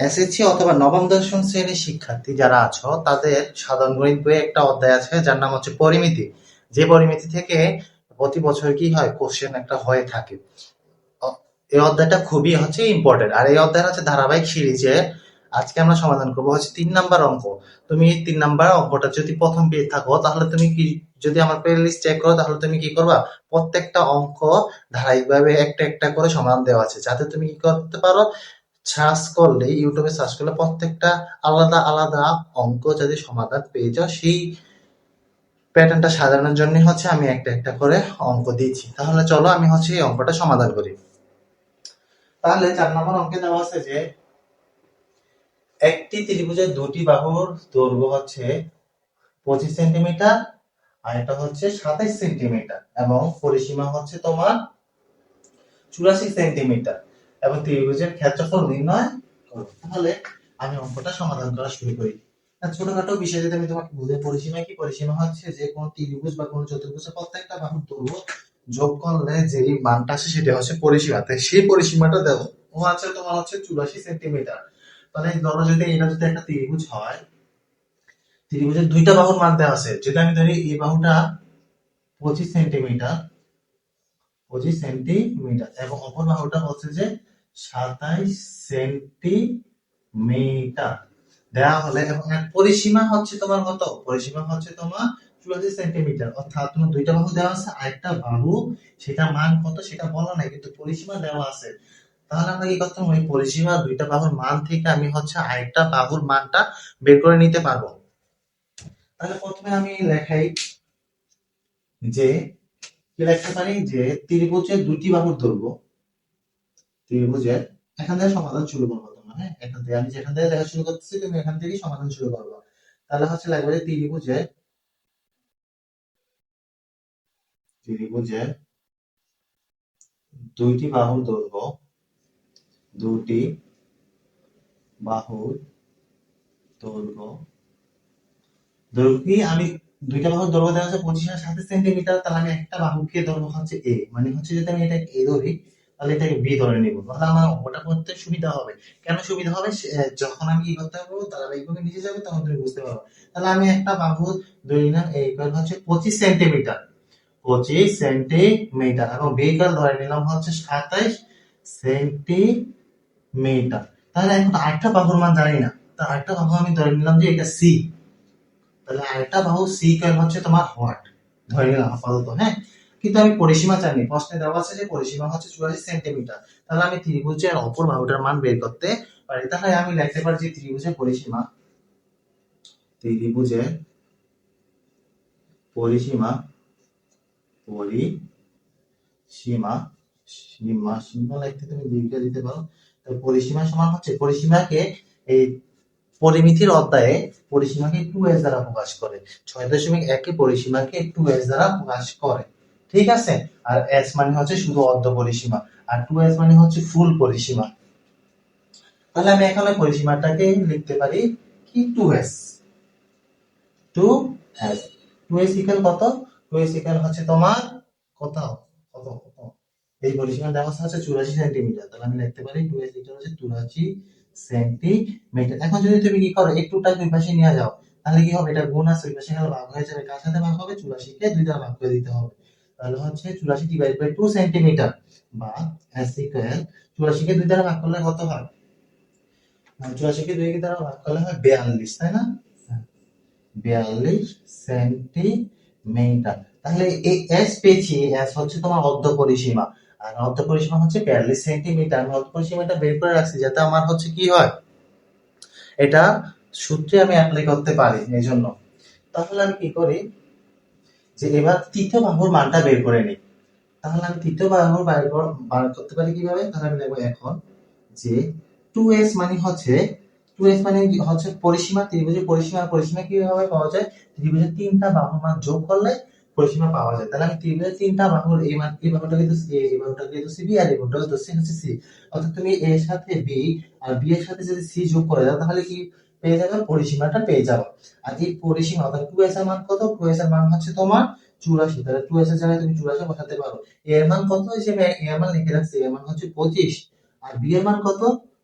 SSC অথবা নবম দশম শ্রেণীর শিক্ষার্থী যারা আছো তাদের সাধারণ গণিত বইয়ে একটা অধ্যায় আছে যার নাম হচ্ছে পরিমিতি। যে পরিমিতি থেকে প্রতি বছর কি হয়, কোশ্চেন একটা হয়ে থাকে। এই অধ্যায়টা খুবই হচ্ছে ইম্পর্টেন্ট, আর এই অধ্যায় হচ্ছে ধারাবাহিক সিরিজে আজকে আমরা সমাধান করবো হচ্ছে 3 নাম্বার অঙ্ক। তুমি 3 নাম্বার অঙ্কটা যদি প্রথম পেয়ে থাকো তাহলে তুমি কি, যদি আমার প্লে লিস্ট চেক করো তাহলে তুমি কি করবা, প্রত্যেকটা অঙ্ক ধারাবাহিকভাবে একটা একটা করে সমাধান দেওয়া আছে, যাতে তুমি কি করতে পারো, সার্চ করলে, ইউটিউবে সার্চ করলে প্রত্যেকটা আলাদা আলাদা অঙ্ক যদি সমাধান পেয়ে যাও, সেই প্যাটার্নটা সাজানোর জন্য হচ্ছে আমি একটা একটা করে অঙ্ক দিচ্ছি। তাহলে চলো আমি হচ্ছে এই অঙ্কটা সমাধান করি। তাহলে 4 নম্বর অঙ্কে দেওয়া আছে যে একটি ত্রিভুজের দুটি বাহুর দৈর্ঘ্য হচ্ছে 25 সেন্টিমিটার, আর এটা হচ্ছে 27 সেন্টিমিটার, এবং পরিসীমা হচ্ছে তোমার 84 সেন্টিমিটার, এবং ত্রিভুজের ক্ষেত্রফল নির্ণয় করো। তাহলে আমি অঙ্কটা সমাধান করা শুরু করি। ছোটখাটো বিষয় যদি আমি তোমাকে বুঝে, পরিসীমা কি, পরিসীমা হচ্ছে যে কোনো ত্রিভুজ বা কোনো চতুর্ভুজের প্রত্যেকটা বাহুর দৈর্ঘ্য যোগ করলে যে মানটা আসে সেটা হচ্ছে পরিসীমা। তাই সেই পরিসীমাটা দেখো, ও আচ্ছা তোমার হচ্ছে 84 সেন্টিমিটার। তাহলে ধরো যদি এটা যদি একটা ত্রিভুজ হয়, ত্রিভুজের দুইটা বাহুর মান দেওয়া আছে। যদি আমি ধরি এই বাহুটা 25 সেন্টিমিটার, 25 সেন্টিমিটার, এবং অপর বাহুটা হচ্ছে যে 27 সেন্টিমিটার দেওয়া হলে, এবং এর পরিসীমা হচ্ছে তোমার কত, পরিসীমা হচ্ছে তোমার 84 সেন্টিমিটার। অর্থাৎ তোমার দুইটা বাহু দেওয়া আছে, আরেকটা বাহু সেটা মান কত সেটা বলা নাই, কিন্তু পরিসীমা দেওয়া আছে। তাহলে আমরা কি করতে পারি, পরিসীমা দুইটা বাহুর মান থেকে আমি হচ্ছে আরেকটা বাহুর মানটা বের করে নিতে পারবো। তাহলে প্রথমে আমি লেখাই যে, কি লিখতে পারি, যে ত্রিভুজের দুটি বাহুর দৈর্ঘ্য, ত্রিভুজের, এখান থেকে সমাধান শুরু করবো তোমরা, হ্যাঁ, এখান থেকে আমি যেখান থেকে লেখা শুরু করতেছি তুমি এখান থেকেই সমাধান শুরু করবো। তাহলে হচ্ছে লাগবে যে ত্রিভুজের, ত্রিভুজের দুইটি বাহুর দৈর্ঘ্য, দুটি বাহুর দৈর্ঘ্য, দৈর্ঘ্য কি, আমি দুইটা বাহুর দৈর্ঘ্য দেওয়া আছে 25 আর 27 সেন্টিমিটার। তাহলে আমি একটা বাহুকে ধরবো হচ্ছে এ, মানে হচ্ছে যদি আমি এটা এ ধরি তাহলে এটাকে বি ধরে নিব, তাহলে আমার ওটা করতে সুবিধা হবে। কেন সুবিধা হবে, যখন আমি কি করতে পারবো, ধারাবাহিকভাবে নিচে যাবে তখন তুমি বুঝতে পারবে। তাহলে আমি একটা বাহু ধরি না, এই কার্ভ হচ্ছে 25 সেন্টিমিটার, 25 সেন্টিমিটার, এবং বি কার্ভ ধরে নিলাম হচ্ছে 27 সেন্টিমিটার। তাহলে এখন আরেকটা বাহুর মান জানি না, তা আরেকটা বাহু আমি ধরে নিলাম যে এটা সি। তাহলে আরেকটা বাহু সি কার্ভ হচ্ছে তোমার হোয়াট, ধরে নিলাম আপাতত, হ্যাঁ। কিন্তু আমি পরিসীমা জানি, প্রশ্নে দেওয়া আছে যে পরিসীমা হচ্ছে 84 সেন্টিমিটার। তাহলে আমি ত্রিভুজের অপর বাহুটার মান বের করতে পারি। তাহলে আমি লিখতে পারি যে ত্রিভুজের পরিসীমা, ত্রিভুজের পরিসীমা, পরিসীমা, সীমা লিখতে তুমি দুইটা দিতে পারো। তো পরিসীমা সমান হচ্ছে, পরিসীমাকে এই পরিমিতির অধ্যায়ে পরিসীমাকে 2s দ্বারা প্রকাশ করে। 6.1 পরিসীমাকে 2s দ্বারা প্রকাশ করে, ঠিক আছে। আর s মানে হচ্ছে শুধু অর্ধ পরিসীমা, আর 2s মানে হচ্ছে ফুল পরিসীমা। তাহলে আমি এখানে পরিসীমাটাকে লিখতে পারি কি, 2s, 2s, 2s ইকুয়াল কত, 2s ইকুয়াল হচ্ছে তোমার কত, কত কত, এই পরিসীমা দেওয়া হচ্ছে 84 সেন্টিমিটার। তাহলে আমি লিখতে পারি 2s ইকুয়াল হচ্ছে 84 সেন্টিমিটার। এখন যদি তুমি কি করো, একটুটা দুই পাশে নিয়ে যাও, তাহলে কি হবে, এটা গুণ আছে, ওই পাশে গেলে ভাগ হয়ে যাবে। কার সাথে ভাগ হবে, 84 কে 2 দ্বারা ভাগ করে দিতে হবে। তাহলে হচ্ছে 84 ডিভাইড বাই 2 সেন্টিমিটার, বা s ইকুয়াল 84 কে 2 দ্বারা ভাগ করলে কত হয়, 84 কে 2 দ্বারা ভাগ করলে হয় 42, তাই না, 42 সেন্টিমিটার। তাহলে এই এস পেয়েছি, এস হচ্ছে তোমার অর্ধ পরিসীমা, আর অর্ধ পরিসীমা হচ্ছে 42 সেন্টিমিটার। আমি অর্ধ পরিসীমাটা বের করে রাখছি যাতে আমার হচ্ছে কি হয়, এটা সূত্রে আমি অ্যাপ্লাই করতে পারি, এই জন্য। তাহলে আমি কি করি, যে এবার তৃতীয় বাহুর মানটা বের করে নিই। তাহলে আমি তৃতীয় বাহুর বার করতে পারি কিভাবে, তাহলে আমি দেখবো এখন যে 2s মানে হচ্ছে, 2s মানে হচ্ছে পরিসীমা, ত্রিভুজের পরিসীমা। পরিসীমা কিভাবে পাওয়া যায়, ত্রিভুজের তিনটা বাহুর মান যোগ করলে পরিসীমা পাওয়া যায়। তাহলে আমি ত্রিভুজের তিনটা বাহুর এই মান, এই বাহুটা কিন্তু a, এই বাহুটা কিন্তু c, আর এই বাহুটা হচ্ছে c। অর্থাৎ তুমি a এর সাথে b আর b এর সাথে যদি c যোগ করে দাও তাহলে কি পেয়ে যাবে, পরিসীমাটা পেয়ে যাবে। আর এই পরিসীমা অর্থাৎ 2s এর মান কত, 2s এর মান হচ্ছে তোমার 84। তাহলে 2s এর জায়গায় তুমি 84 বসাতে পারো। a এর মান কত হিসেবে, a এর মান লিখে রাখছি, a এর মান হচ্ছে 25, আর b এর মান কত,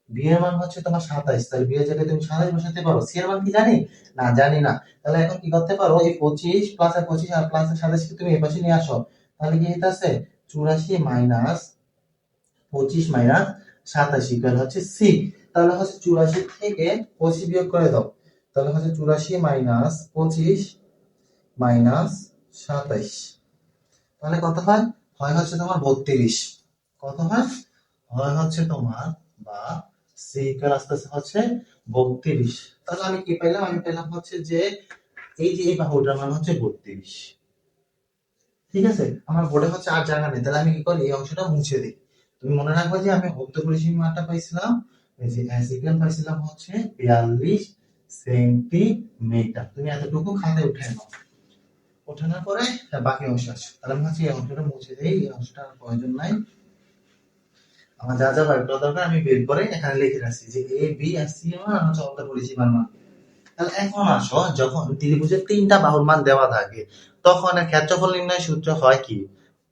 বি এর মান হচ্ছে তোমার 27, তাহলে বি এর জায়গায় তুমি 27 বসাতে পারো। সি এর মান কি জানি? না, জানি না। তাহলে এখন কি করতে পারো, এই 25 প্লাস আর 25 আর প্লাস আর 27 কে তুমি এই পাশে নিয়ে আসো। তাহলে কি হইতাছে 84 মাইনাস 25 মাইনাস 27 ইকুয়াল হচ্ছে সি। তাহলে হচ্ছে 84 থেকে 25 বিয়োগ করে দাও। তাহলে হচ্ছে 84 মাইনাস 25 মাইনাস 27, তাহলে কত হয়? হয় হচ্ছে তোমার 32। কত হয়? হয় হচ্ছে তোমার, বা সি ইকুয়াল আসতেছে হচ্ছে 32। তাহলে আমি কি পেলাম? আমি পেলাম হচ্ছে যে এই যে এই বাহুটার মান হচ্ছে 32। ঠিক আছে, আমার বোর্ডে হচ্ছে আর জায়গা নেই, তাহলে আমি কি করি, এই অংশটা মুছে দিই। তুমি মনে রাখবে যে আমি অর্ধ পরিসীম মানটা পাইছিলাম, এই যে এস ইকুয়াল পাইছিলাম হচ্ছে 42 সেন্টিমিটার। তুমি এতটুকু খাতায় উঠে নাও, ওঠানোর পরে বাকি অংশ আছে। তাহলে আমি হচ্ছে এই অংশটা মুছে দিই, এই অংশটা আর প্রয়োজন নাই। আমার যা যা বের করা দরকার আমি বের করে এখানে লিখে রাখছি যে এ বি আর সি এর মান হচ্ছে অর্ধ পরিসীমার মান। তাহলে এখন আসো, যখন ত্রিভুজের তিনটা বাহুর মান দেওয়া থাকে তখন এর ক্ষেত্রফল নির্ণয় সূত্র হয় কি?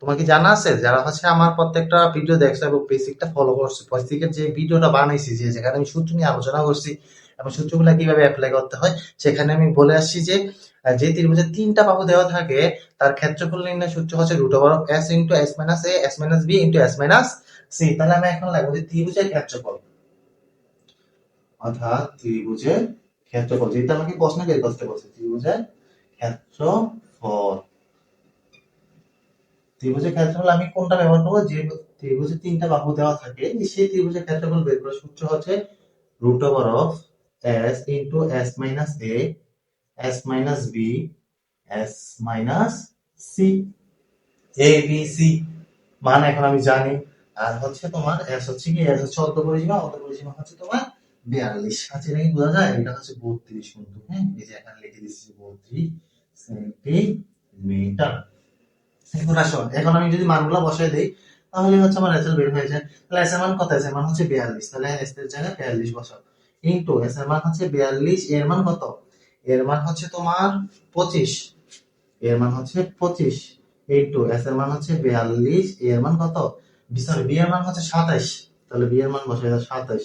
তোমার কি জানা আছে? যারা হচ্ছে আমার প্রত্যেকটা ভিডিও দেখছো এবং বেসিকটা ফলো করছো, বেসিকের যে ভিডিওটা বানাইছি, যে যেখানে আমি সূত্র নিয়ে আলোচনা করছি এবং সূত্রগুলো কিভাবে অ্যাপ্লাই করতে হয়, সেখানে আমি বলে আসছি যে যে ত্রিভুজের তিনটা বাহু দেওয়া থাকে তার ক্ষেত্রফল নির্ণয় সূত্র হচ্ছে root over of s into s minus a s minus b into s minus c. তাহলে আমি এখন লাগবো যে ত্রিভুজের ক্ষেত্রফল, অর্থাৎ ত্রিভুজের ক্ষেত্রফল, যেটা আমাকে প্রশ্ন বের করতে বলছে, ত্রিভুজের ক্ষেত্রফল। ত্রিভুজের ক্ষেত্রফল আমি কোনটা ব্যবহার করবো? যে ত্রিভুজের তিনটা বাহু দেওয়া থাকে সেই ত্রিভুজের ক্ষেত্রফল বের করার সূত্র হচ্ছে root over of s into s minus a s minus b s minus c. A b c মান এখন আমি জানি। আর হচ্ছে তোমার এস হচ্ছে কি, এস হচ্ছে অর্ধ পরিসীমা, অর্ধ পরিসীমা হচ্ছে তোমার 42। আচ্ছা, এটা কি বোঝা যায়? এটা হচ্ছে 32 কিন্তু, হ্যাঁ, এই যে এখানে লিখে দিচ্ছি 32 সেন্টিমিটার। এখন আসো, এখন আমি যদি মানগুলো বসাই দিই তাহলে হচ্ছে আমার রেজাল্ট বের হয়ে যায়। তাহলে এস এর মান কত? এস এর মান হচ্ছে 42, তাহলে এস এর জায়গায় 42 বসাও। ইনটু এস এর মান হচ্ছে 42, এর মান কত? এর মান হচ্ছে তোমার 25, এর মান হচ্ছে 25 ইনটু এস এর মান হচ্ছে 42, এর মান কত? সরি, বি এর মান হচ্ছে 27, তাহলে বি এর মান বসাই দাও 27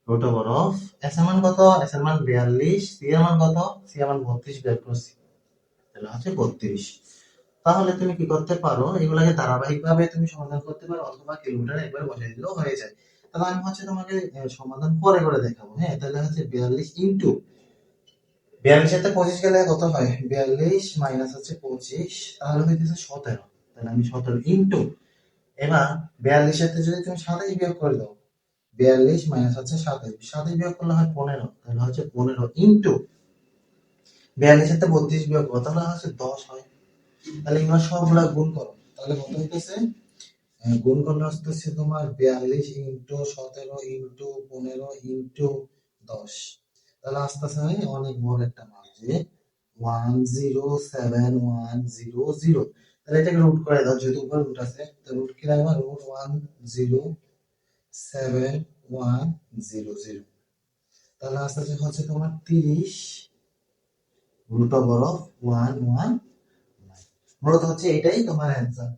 রুট ওভার অফ এস এর মান কত? এস এর মান 42, সি এর মান কত? সি এর মান 32 বের করছি, তাহলে হচ্ছে 32। তাহলে তুমি কি করতে পারো, এগুলাকে ধারাবাহিকভাবে তুমি সমাধান করতে পারো, অথবা কিলোমিটার একবার বসাই দিলেও হয়ে যায়। তাহলে আমি হচ্ছে তোমাকে সমাধান করে করে দেখাবো। হ্যাঁ, তাহলে হচ্ছে 42 ইনটু 42 সাথে 25 গেলে কত হয়? 42 মাইনাস হচ্ছে 25, তাহলে হইতেছে 17। তাহলে আমি 17 ইনটু, এবার 42 সাথে যদি তুমি 27 বিয়োগ করে দাও, 42 মাইনাস হচ্ছে 27, 27 বিয়োগ করলে হয় 15, তাহলে হচ্ছে 15 ইনটু 42 সাথে 32 বিয়োগ করো, তাহলে হচ্ছে 10 হয়। তাহলে এগুলো সবগুলা গুণ করো, তাহলে কত হইতেছে? গুণ করলে আসতেছে তোমার 42 ইন্টু 17 ইন্টু 15 ইন্টু 10, তাহলে আসতেছে অনেক বড় একটা মান, যে 107,100। তাহলে এটাকে রুট করে দাও, যেহেতু উপরে রুট আছে, তো রুট কি রাখবা? রুট 107,100। তাহলে আসতেছে হচ্ছে তোমার 30 রুট ওভার অফ 119। মূলত হচ্ছে এটাই তোমার অ্যান্সার।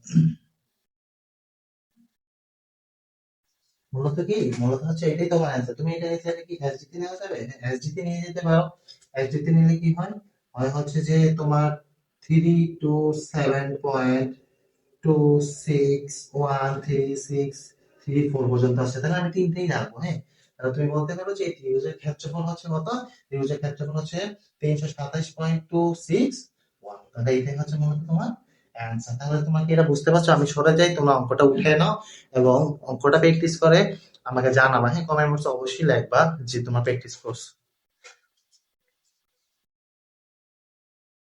মূলত হচ্ছে এটাই তোমার অ্যান্সার। তুমি এটা চাইলে কি এসজিতে নেওয়া যাবে? এসজিতে নিয়ে যেতে পারো। এসজিতে নিলে কি হয়? হয় হচ্ছে যে তোমার 327.261364 পর্যন্ত আসছে, তাহলে আমি তিনটেই রাখবো। হ্যাঁ, তাহলে তুমি বলতে পারো যে এই ত্রিভুজের ক্ষেত্রফল হচ্ছে কত? ত্রিভুজের ক্ষেত্রফল হচ্ছে 327.261। তাহলে এইটাই হচ্ছে মূলত তোমার অ্যান্সার। তাহলে তোমাকে এটা বুঝতে পারছো? আমি সরে যাই, তোমরা অঙ্কটা উঠে নাও এবং অঙ্কটা প্র্যাকটিস করে আমাকে জানাবা। হ্যাঁ, কমেন্ট বক্সে অবশ্যই লিখবা যে তোমরা প্র্যাকটিস করছো।